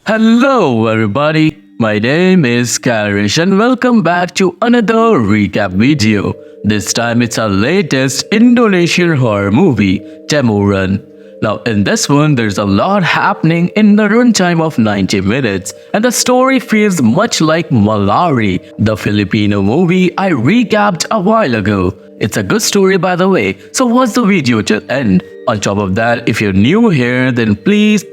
Hello, everybody. My name is Karryshh, and welcome back to another recap video. This time it's our latest Indonesian horror movie, Temurun. Now, in this one, there's a lot happening in the runtime of 90 minutes, and the story feels much like Malari, the Filipino movie I recapped a while ago. It's a good story, by the way, so watch the video till end. On top of that, if you're new here, then please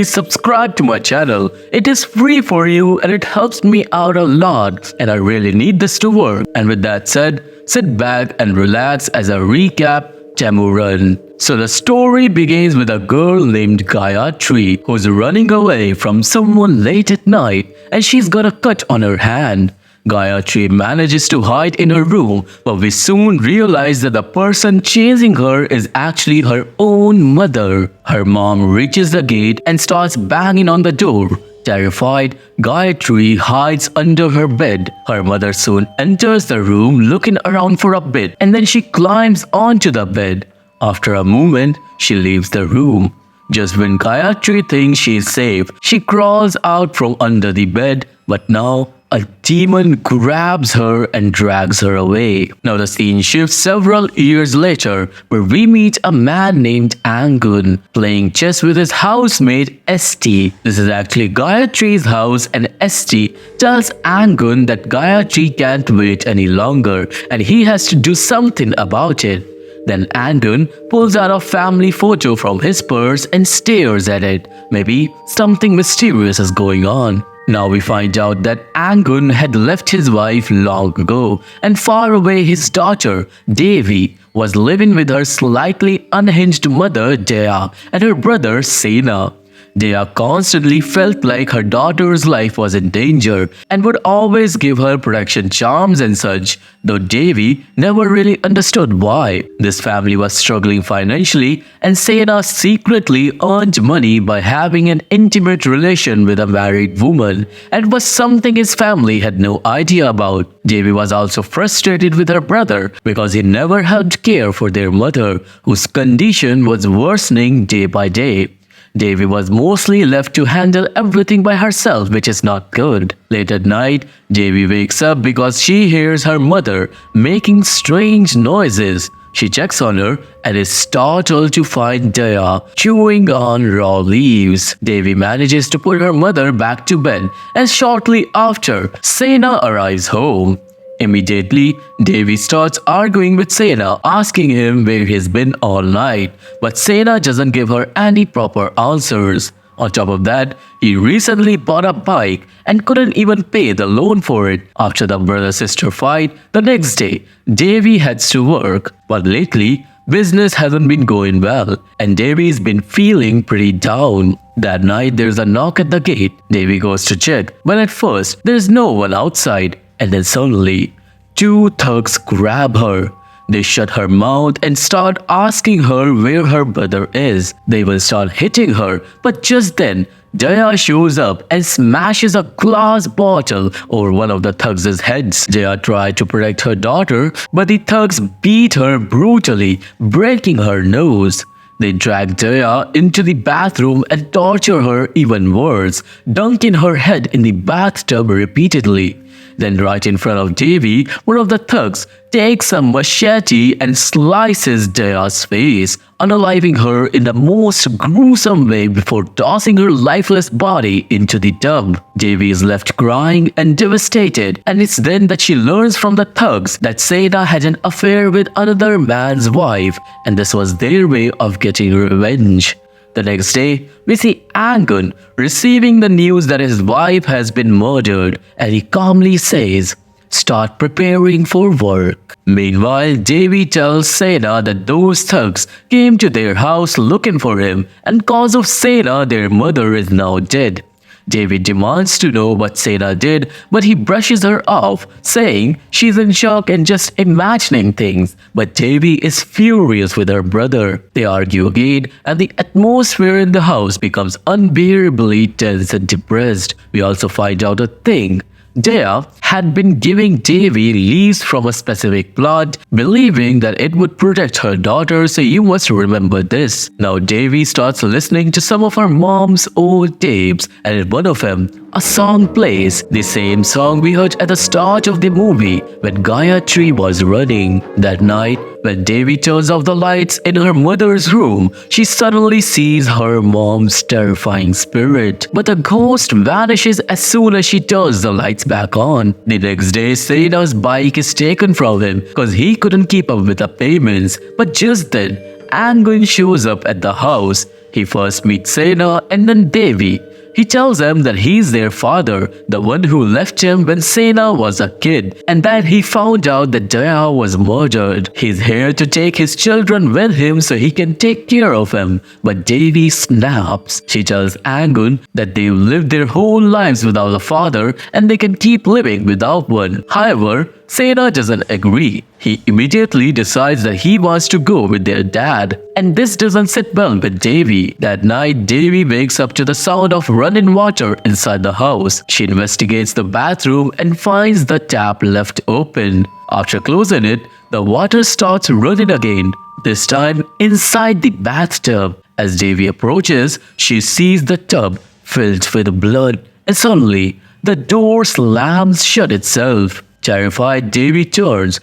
subscribe to my channel. It is free for you and it helps me out a lot, and I really need this to work. And with that said, sit back and relax as I recap Temurun. So the story begins with a girl named Gayatri who's running away from someone late at night, and she's got a cut on her hand. Gayatri manages to hide in her room, but we soon realize that the person chasing her is actually her own mother. Her mom reaches the gate and starts banging on the door. Terrified, Gayatri hides under her bed. Her mother soon enters the room looking around for a bit, and then she climbs onto the bed. After a moment, she leaves the room. Just when Gayatri thinks she is safe, she crawls out from under the bed, but now a demon grabs her and drags her away. Now the scene shifts several years later, where we meet a man named Angun playing chess with his housemate Esti. This is actually Gayatri's house, and Esti tells Angun that Gayatri can't wait any longer and he has to do something about it. Then Angun pulls out a family photo from his purse and stares at it. Maybe something mysterious is going on. Now we find out that Angun had left his wife long ago, and far away his daughter, Devi, was living with her slightly unhinged mother, Dea, and her brother, Sena. Dea constantly felt like her daughter's life was in danger and would always give her protection charms and such, though Devi never really understood why. This family was struggling financially, and Sena secretly earned money by having an intimate relation with a married woman, and was something his family had no idea about. Devi was also frustrated with her brother because he never helped care for their mother, whose condition was worsening day by day. Devi was mostly left to handle everything by herself, which is not good. Late at night, Devi wakes up because she hears her mother making strange noises. She checks on her and is startled to find Dea chewing on raw leaves. Devi manages to put her mother back to bed, and shortly after, Sena arrives home. Immediately, Devi starts arguing with Sena, asking him where he's been all night, but Sena doesn't give her any proper answers. On top of that, he recently bought a bike and couldn't even pay the loan for it. After the brother-sister fight, the next day, Devi heads to work, but lately, business hasn't been going well, and Devi's been feeling pretty down. That night, there's a knock at the gate. Devi goes to check, but at first, there's no one outside. And then suddenly, two thugs grab her. They shut her mouth and start asking her where her brother is. They will start hitting her, but just then, Dea shows up and smashes a glass bottle over one of the thugs' heads. Dea tried to protect her daughter, but the thugs beat her brutally, breaking her nose. They drag Dea into the bathroom and torture her even worse, dunking her head in the bathtub repeatedly. Then right in front of Devi, one of the thugs takes a machete and slices Dea's face, unaliving her in the most gruesome way before tossing her lifeless body into the tub. Devi is left crying and devastated, and it's then that she learns from the thugs that Sena had an affair with another man's wife, and this was their way of getting revenge. The next day, we see Angun receiving the news that his wife has been murdered, and he calmly says, "Start preparing for work." Meanwhile, Devi tells Sena that those thugs came to their house looking for him, and cause of Sena, their mother is now dead. Devi demands to know what Sena did, but he brushes her off, saying she's in shock and just imagining things. But Devi is furious with her brother. They argue again, and the atmosphere in the house becomes unbearably tense and depressed. We also find out a thing. Dea had been giving Devi leaves from a specific plant, believing that it would protect her daughter, so you must remember this. Now Devi starts listening to some of her mom's old tapes, and in one of them, a song plays, the same song we heard at the start of the movie when Gayatri was running. That night, when Devi turns off the lights in her mother's room, she suddenly sees her mom's terrifying spirit. But the ghost vanishes as soon as she turns the lights back on. The next day, Sena's bike is taken from him because he couldn't keep up with the payments. But just then, Angun shows up at the house. He first meets Sena and then Devi. He tells them that he's their father, the one who left him when Sena was a kid, and that he found out that Daya was murdered. He's here to take his children with him so he can take care of them. But Devi snaps. She tells Angun that they've lived their whole lives without a father and they can keep living without one. However, Sena doesn't agree. He immediately decides that he wants to go with their dad. And this doesn't sit well with Devi. That night, Devi wakes up to the sound of running water inside the house. She investigates the bathroom and finds the tap left open. After closing it, the water starts running again, this time inside the bathtub. As Devi approaches, she sees the tub filled with blood, and suddenly, the door slams shut itself. Terrified, Devi turns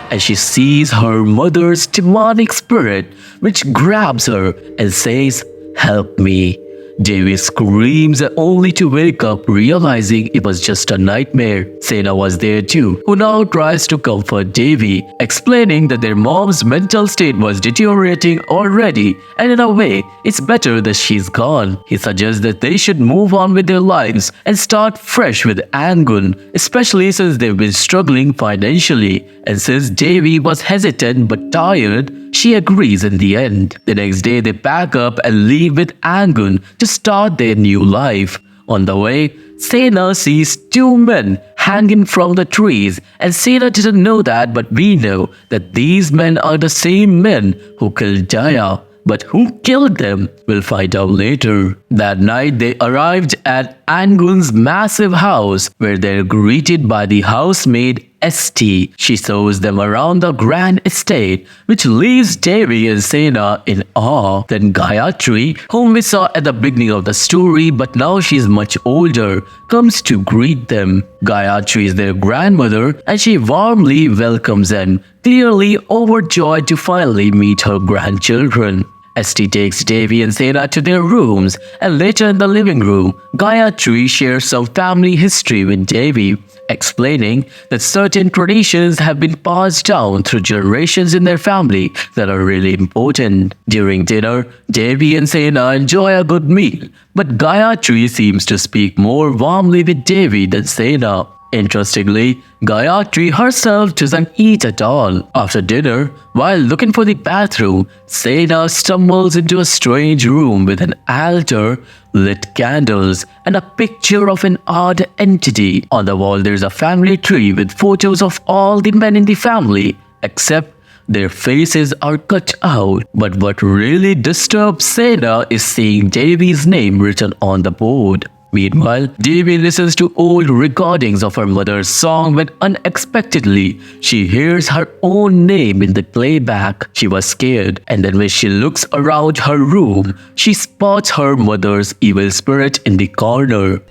and she sees her mother's demonic spirit, which grabs her and says, "Help me." Devi screams only to wake up realizing it was just a nightmare. Sena was there too, who now tries to comfort Devi, explaining that their mom's mental state was deteriorating already and in a way, it's better that she's gone. He suggests that they should move on with their lives and start fresh with Angun, especially since they've been struggling financially. And since Devi was hesitant but tired, she agrees in the end. The next day, they pack up and leave with Angun to start their new life. On the way, Sena sees two men hanging from the trees, and Sena didn't know that, but we know that these men are the same men who killed Daya. But who killed them? We'll find out later. That night, they arrived at Angun's massive house, where they're greeted by the housemaid St. She shows them around the grand estate, which leaves Devi and Sena in awe. Then Gayatri, whom we saw at the beginning of the story but now she's much older, comes to greet them. Gayatri is their grandmother and she warmly welcomes them, clearly overjoyed to finally meet her grandchildren. St takes Devi and Sena to their rooms, and later in the living room, Gayatri shares some family history with Devi, explaining that certain traditions have been passed down through generations in their family that are really important. During dinner, Devi and Sena enjoy a good meal, but Gayatri seems to speak more warmly with Devi than Sena. Interestingly, Gayatri herself doesn't eat at all. After dinner, while looking for the bathroom, Sena stumbles into a strange room with an altar, lit candles, and a picture of an odd entity. On the wall, there's a family tree with photos of all the men in the family, except their faces are cut out. But what really disturbs Sena is seeing Devi's name written on the board. Meanwhile, Devi listens to old recordings of her mother's song when unexpectedly she hears her own name in the playback. She was scared, and then when she looks around her room, she spots her mother's evil spirit in the corner.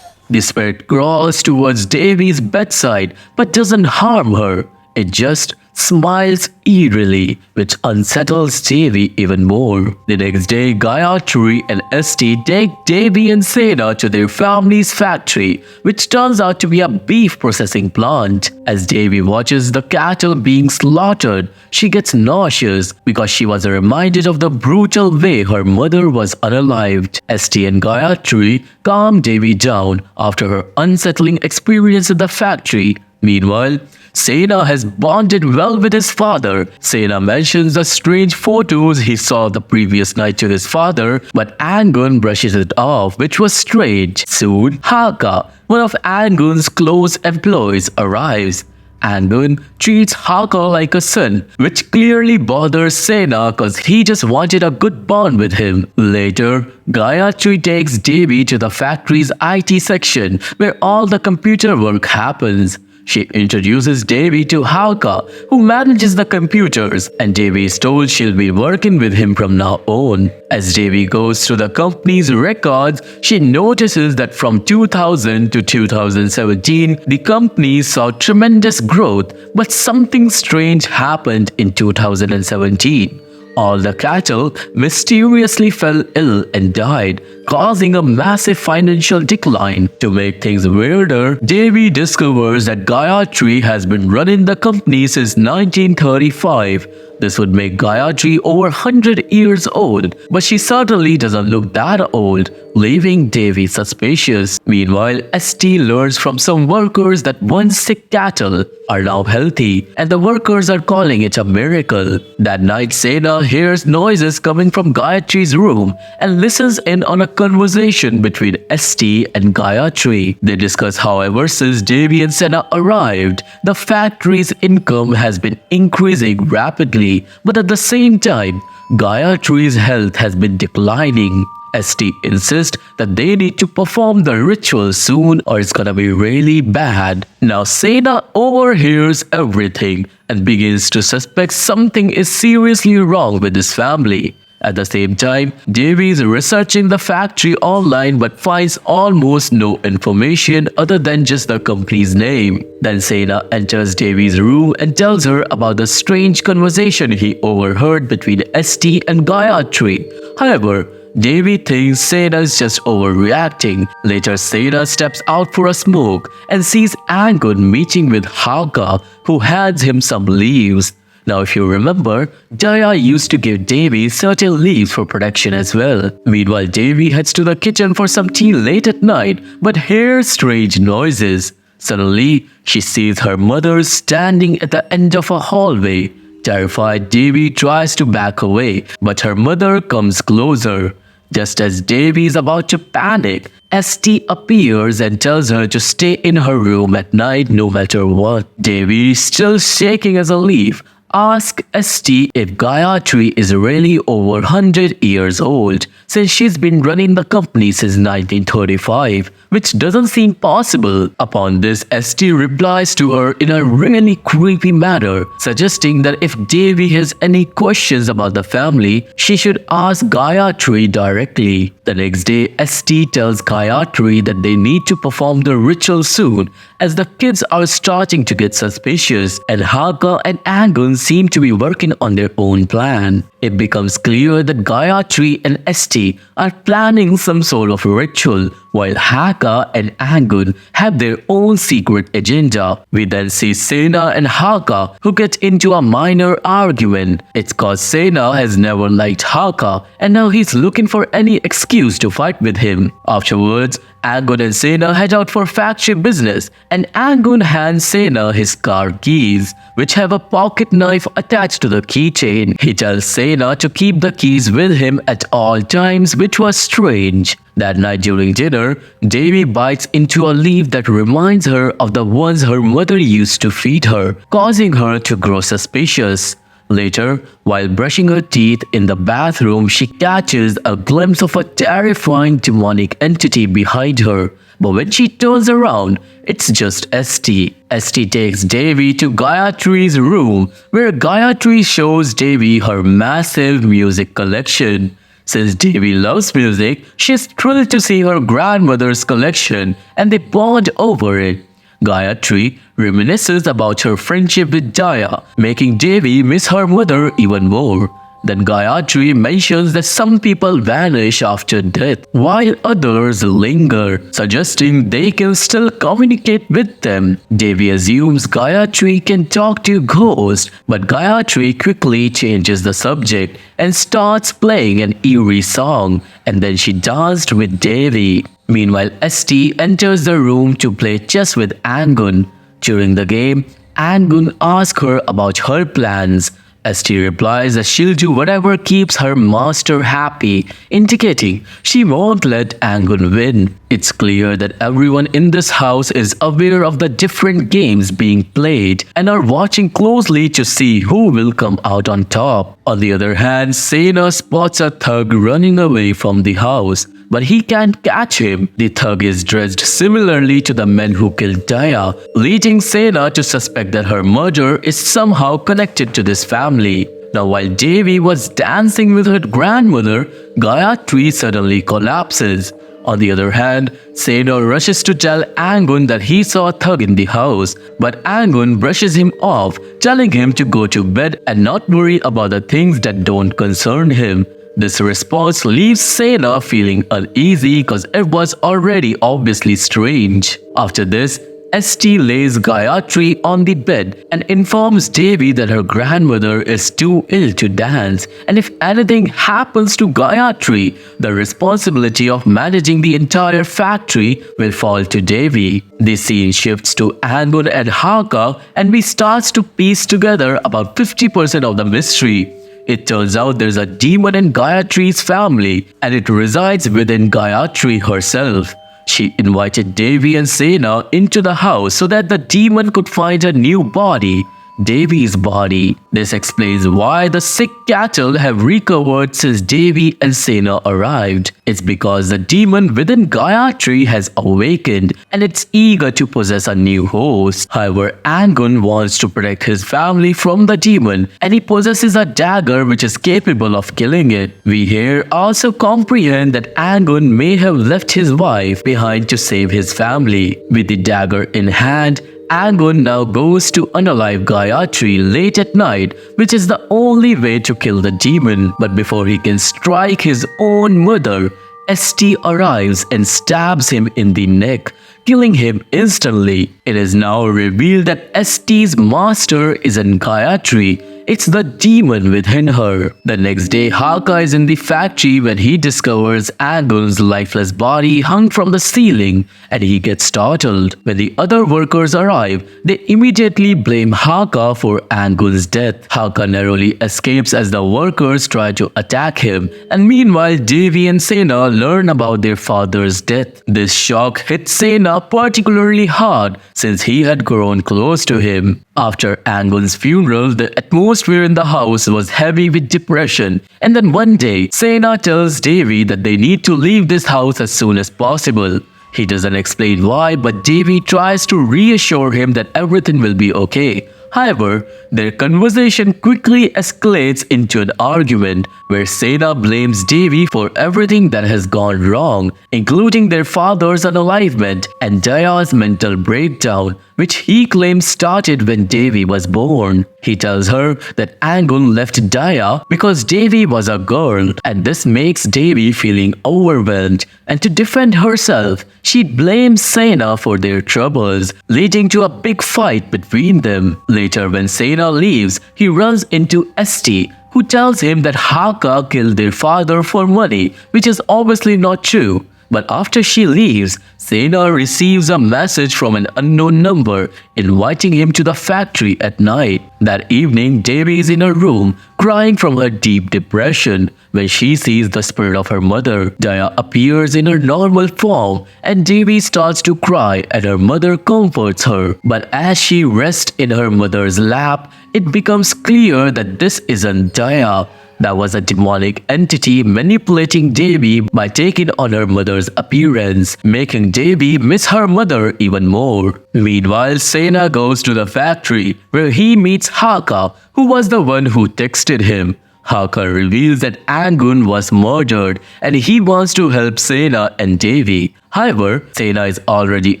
The spirit crawls towards Devi's bedside but doesn't harm her. It just smiles eerily, which unsettles Devi even more. The next day, Gayatri and St take Devi and Sena to their family's factory, which turns out to be a beef processing plant. As Devi watches the cattle being slaughtered, she gets nauseous because she was reminded of the brutal way her mother was unalived. St and Gayatri calm Devi down after her unsettling experience in the factory. Meanwhile, Sena has bonded well with his father. Sena mentions the strange photos he saw the previous night to his father, but Angun brushes it off, which was strange. Soon, Haka, one of Angun's close employees, arrives. Angun treats Haka like a son, which clearly bothers Sena cause he just wanted a good bond with him. Later, Gayatri takes Devi to the factory's IT section where all the computer work happens. She introduces Devi to Haka, who manages the computers, and Devi is told she'll be working with him from now on. As Devi goes through the company's records, she notices that from 2000 to 2017, the company saw tremendous growth, but something strange happened in 2017. All the cattle mysteriously fell ill and died, causing a massive financial decline. To make things weirder, Devi discovers that Gayatri has been running the company since 1935. This would make Gayatri over 100 years old, but she certainly doesn't look that old, leaving Devi suspicious. Meanwhile, ST learns from some workers that once sick cattle are now healthy, and the workers are calling it a miracle. That night, Sena hears noises coming from Gayatri's room and listens in on a conversation between ST and Gayatri. They discuss how ever since Devi and Sena arrived, the factory's income has been increasing rapidly, but at the same time, Gayatri's health has been declining. ST insists that they need to perform the ritual soon or it's gonna be really bad. Now Sena overhears everything and begins to suspect something is seriously wrong with his family. At the same time, Devi is researching the factory online but finds almost no information other than just the company's name. Then Sena enters Devi's room and tells her about the strange conversation he overheard between ST and Gayatri. However, Devi thinks Sena is just overreacting. Later, Sena steps out for a smoke and sees Angun meeting with Haka, who hands him some leaves. Now if you remember, Daya used to give Devi certain leaves for protection as well. Meanwhile, Devi heads to the kitchen for some tea late at night but hears strange noises. Suddenly, she sees her mother standing at the end of a hallway. Terrified, Devi tries to back away, but her mother comes closer. Just as Devi is about to panic, ST appears and tells her to stay in her room at night no matter what. Devi, still shaking as a leaf, asks ST if Gayatri is really over 100 years old since she's been running the company since 1935, which doesn't seem possible. Upon this, ST replies to her in a really creepy manner, suggesting that if Devi has any questions about the family, she should ask Gayatri directly. The next day, ST tells Gayatri that they need to perform the ritual soon as the kids are starting to get suspicious and Haka and Angun seem to be working on their own plan. It becomes clear that Gayatri and ST are planning some sort of ritual while Haka and Angun have their own secret agenda. We then see Sena and Haka who get into a minor argument. It's cause Sena has never liked Haka and now he's looking for any excuse to fight with him. Afterwards, Angun and Sena head out for factory business and Angun hands Sena his car keys, which have a pocket knife attached to the keychain. He tells Sena to keep the keys with him at all times, which was strange. That night during dinner, Devi bites into a leaf that reminds her of the ones her mother used to feed her, causing her to grow suspicious. Later, while brushing her teeth in the bathroom, she catches a glimpse of a terrifying demonic entity behind her. But when she turns around, it's just ST. ST takes Devi to Gayatri's room, where Gayatri shows Devi her massive music collection. Since Devi loves music, she's thrilled to see her grandmother's collection and they bond over it. Gayatri reminisces about her friendship with Daya, making Devi miss her mother even more. Then Gayatri mentions that some people vanish after death, while others linger, suggesting they can still communicate with them. Devi assumes Gayatri can talk to ghosts, but Gayatri quickly changes the subject and starts playing an eerie song, and then she danced with Devi. Meanwhile, ST enters the room to play chess with Angun. During the game, Angun asks her about her plans, ST replies that she'll do whatever keeps her master happy, indicating she won't let Angun win. It's clear that everyone in this house is aware of the different games being played and are watching closely to see who will come out on top. On the other hand, Sena spots a thug running away from the house, but he can't catch him. The thug is dressed similarly to the men who killed Daya, leading Sena to suspect that her murder is somehow connected to this family. Now, while Devi was dancing with her grandmother, Gayatri suddenly collapses. On the other hand, Sena rushes to tell Angun that he saw a thug in the house, but Angun brushes him off, telling him to go to bed and not worry about the things that don't concern him. This response leaves Sena feeling uneasy because it was already obviously strange. After this, ST lays Gayatri on the bed and informs Devi that her grandmother is too ill to dance, and if anything happens to Gayatri, the responsibility of managing the entire factory will fall to Devi. The scene shifts to Angun and Haka, and we start to piece together about 50% of the mystery. It turns out there's a demon in Gayatri's family, and it resides within Gayatri herself. She invited Devi and Sena into the house so that the demon could find a new body, Devi's body. This explains why the sick cattle have recovered since Devi and Sena arrived. It's because the demon within Gayatri has awakened and it's eager to possess a new host. However, Angun wants to protect his family from the demon and he possesses a dagger which is capable of killing it. We here also comprehend that Angun may have left his wife behind to save his family. With the dagger in hand, Angun now goes to unalive Gayatri late at night, which is the only way to kill the demon. But before he can strike his own mother, ST arrives and stabs him in the neck, killing him instantly. It is now revealed that ST's master isn't Gayatri, it's the demon within her. The next day, Haka is in the factory when he discovers Angun's lifeless body hung from the ceiling and he gets startled. When the other workers arrive, they immediately blame Haka for Angun's death. Haka narrowly escapes as the workers try to attack him, and meanwhile Devi and Sena learn about their father's death. This shock hit Sena particularly hard since he had grown close to him. After Angun's funeral, the atmosphere in the house was heavy with depression, and then one day, Sena tells Devi that they need to leave this house as soon as possible. He doesn't explain why, but Devi tries to reassure him that everything will be okay. However, their conversation quickly escalates into an argument where Sena blames Devi for everything that has gone wrong, including their father's unalivement and Daya's mental breakdown, which he claims started when Devi was born. He tells her that Angun left Daya because Devi was a girl, and this makes Devi feeling overwhelmed, and to defend herself, she blames Sena for their troubles, leading to a big fight between them. Later, when Sena leaves, he runs into ST, who tells him that Haka killed their father for money, which is obviously not true. But after she leaves, Sena receives a message from an unknown number inviting him to the factory at night. That evening, Devi is in her room crying from her deep depression when she sees the spirit of her mother. Daya appears in her normal form and Devi starts to cry and her mother comforts her. But as she rests in her mother's lap, it becomes clear that this isn't Daya. That was a demonic entity manipulating Devi by taking on her mother's appearance, making Devi miss her mother even more. Meanwhile, Sena goes to the factory where he meets Haka, who was the one who texted him. Haka reveals that Angun was murdered and he wants to help Sena and Devi. However, Sena is already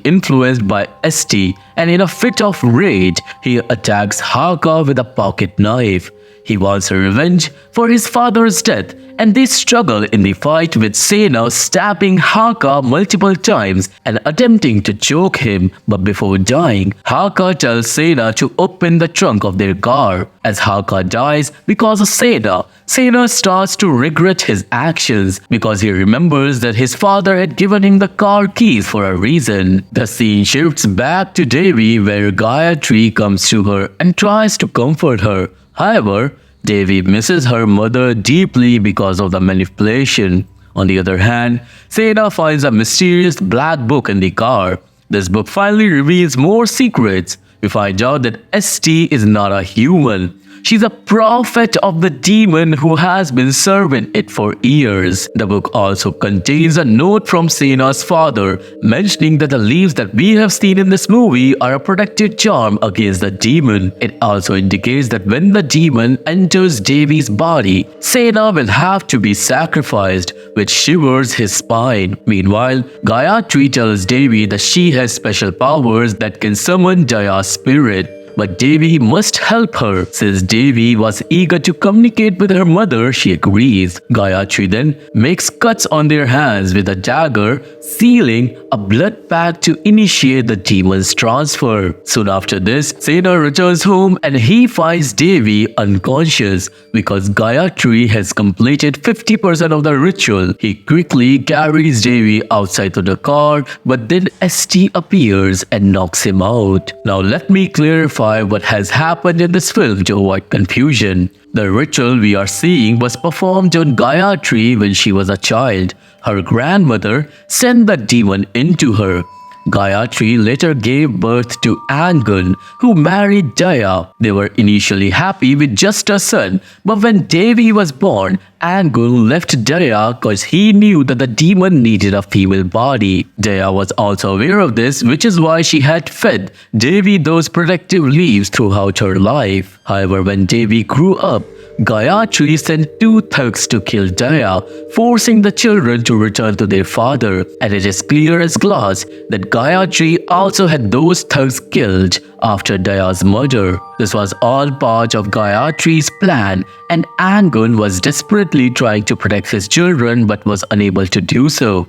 influenced by ST and in a fit of rage, he attacks Haka with a pocket knife. He wants revenge for his father's death and they struggle in the fight with Sena stabbing Haka multiple times and attempting to choke him, but before dying, Haka tells Sena to open the trunk of their car. As Haka dies because of Sena, Sena starts to regret his actions because he remembers that his father had given him the car keys for a reason. The scene shifts back to Devi where Gayatri comes to her and tries to comfort her. However, Devi misses her mother deeply because of the manipulation. On the other hand, Sena finds a mysterious black book in the car. This book finally reveals more secrets. We find out that ST is not a human. She's a prophet of the demon who has been serving it for years. The book also contains a note from Sena's father mentioning that the leaves that we have seen in this movie are a protective charm against the demon. It also indicates that when the demon enters Devi's body, Sena will have to be sacrificed, which shivers his spine. Meanwhile, Gayatri tells Devi that she has special powers that can summon Daya's spirit. But Devi must help her. Since Devi was eager to communicate with her mother, she agrees. Gayatri then makes cuts on their hands with a dagger, sealing a blood pact to initiate the demon's transfer. Soon after this, Sena returns home and he finds Devi unconscious. Because Gayatri has completed 50% of the ritual, he quickly carries Devi outside to the car, but then ST appears and knocks him out. Now let me clarify what has happened in this film to avoid confusion. The ritual we are seeing was performed on Gayatri when she was a child. Her grandmother sent the demon into her. Gayatri later gave birth to Angun, who married Daya. They were initially happy with just a son, but when Devi was born, Angun left Daya because he knew that the demon needed a female body. Daya was also aware of this, which is why she had fed Devi those protective leaves throughout her life. However, when Devi grew up, Gayatri sent 2 thugs to kill Daya, forcing the children to return to their father. And it is clear as glass that Gayatri also had those thugs killed after Daya's murder. This was all part of Gayatri's plan, and Angun was desperately trying to protect his children but was unable to do so.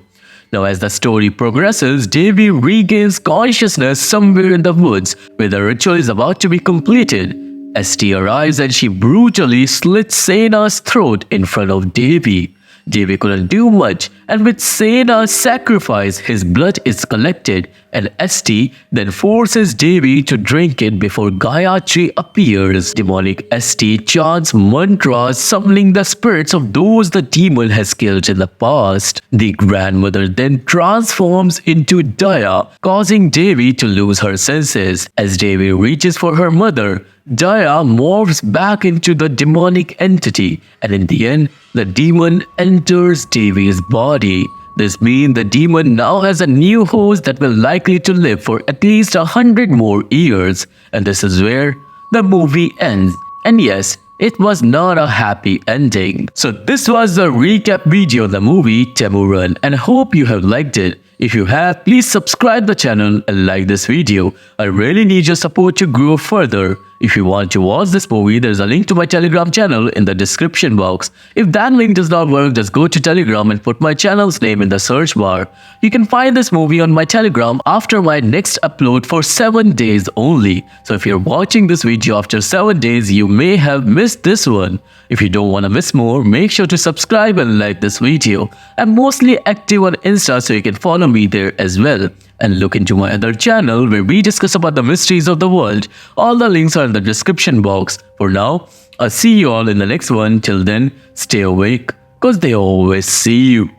Now, as the story progresses, Devi regains consciousness somewhere in the woods where the ritual is about to be completed. ST arrives and she brutally slits Sena's throat in front of Devi. Devi couldn't do much, and with Sena's sacrifice, his blood is collected, and ST then forces Devi to drink it before Gayatri appears. Demonic ST chants mantras summoning the spirits of those the demon has killed in the past. The grandmother then transforms into Daya, causing Devi to lose her senses. As Devi reaches for her mother, Daya morphs back into the demonic entity, and in the end, the demon enters Devi's body. This means the demon now has a new host that will likely to live for at least 100 more years. And this is where the movie ends. And yes, it was not a happy ending. So this was the recap video of the movie Temurun, and I hope you have liked it. If you have, please subscribe the channel and like this video. I really need your support to grow further. If you want to watch this movie, there's a link to my Telegram channel in the description box. If that link does not work, just go to Telegram and put my channel's name in the search bar. You can find this movie on my Telegram after my next upload for 7 days only. So if you're watching this video after 7 days, you may have missed this one. If you don't want to miss more, make sure to subscribe and like this video. I'm mostly active on Insta, so you can follow me there as well. And look into my other channel where we discuss about the mysteries of the world. All the links are in the description box. For now, I'll see you all in the next one. Till then, stay awake, cause they always see you.